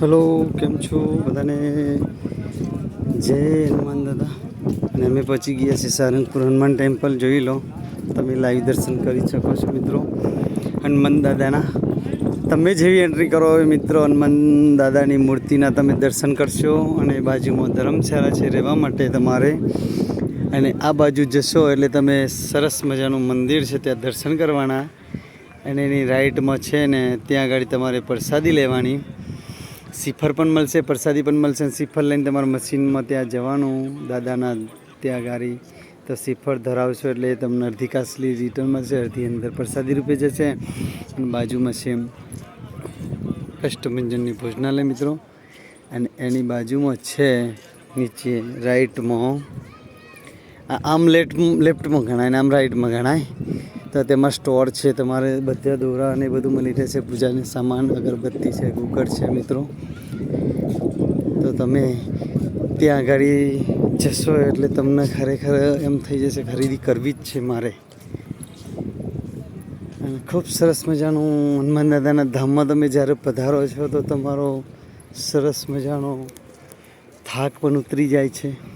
Hello, કેમ છો બધાને? જય હનુમાન દાદા. અને અમે પહોંચી ગયા છીએ સારંગપુર હનુમાન ટેમ્પલ. જોઈ લો, તમે લાઈવ દર્શન કરી શકો છો મિત્રો હનુમાન દાદાના. તમે જેવી એન્ટ્રી કરો હવે મિત્રો હનુમાન દાદાની મૂર્તિના તમે દર્શન કરશો. અને બાજુમાં ધર્મશાળા છે રહેવા માટે તમારે. અને આ બાજુ જશો એટલે તમે સરસ મજાનું મંદિર છે ત્યાં દર્શન કરવાના. અને એની રાઈટમાં છે ને ત્યાં આગળ તમારે પ્રસાદી લેવાની. શ્રીફળ પણ મળશે, પ્રસાદી પણ મળશે. શ્રીફળ લઈને તમારા મશીનમાં ત્યાં જવાનું દાદાના ત્યાં ગાડી. તો શ્રીફળ ધરાવશો એટલે તમને અડધી કાસલી રિટર્ન મળશે, અડધી અંદર પ્રસાદી રૂપે જશે. અને બાજુમાં છે કષ્ટભંજનની ભોજનાલય મિત્રો. અને એની બાજુમાં છે નીચે રાઈટમાં આમ લેફ્ટમાં ગણાય ને આમ રાઈટમાં ગણાય. તો તેમાં સ્ટોર છે, તમારે બધા દોરા અને બધું મળી રહેશે. પૂજાની સામાન, અગરબત્તી છે, ગુગળ છે મિત્રો. તો તમે ત્યાં આગળ જશો એટલે તમને ખરેખર એમ થઈ જશે ખરીદી કરવી જ છે મારે. અને ખૂબ સરસ મજાનું હનુમાન દાદાના ધામમાં તમે જ્યારે પધારો છો તો તમારો સરસ મજાનો થાક પણ ઉતરી જાય છે.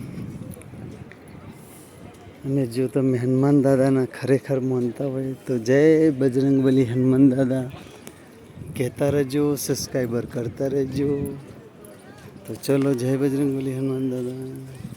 અને જો તમે હનુમાન દાદાના ખરેખર માનતા હોય તો જય બજરંગબલી હનુમાન દાદા કહેતા રહેજો, સબસ્ક્રાઈબર કરતા રહેજો. તો ચલો, જય બજરંગબલી હનુમાન દાદા.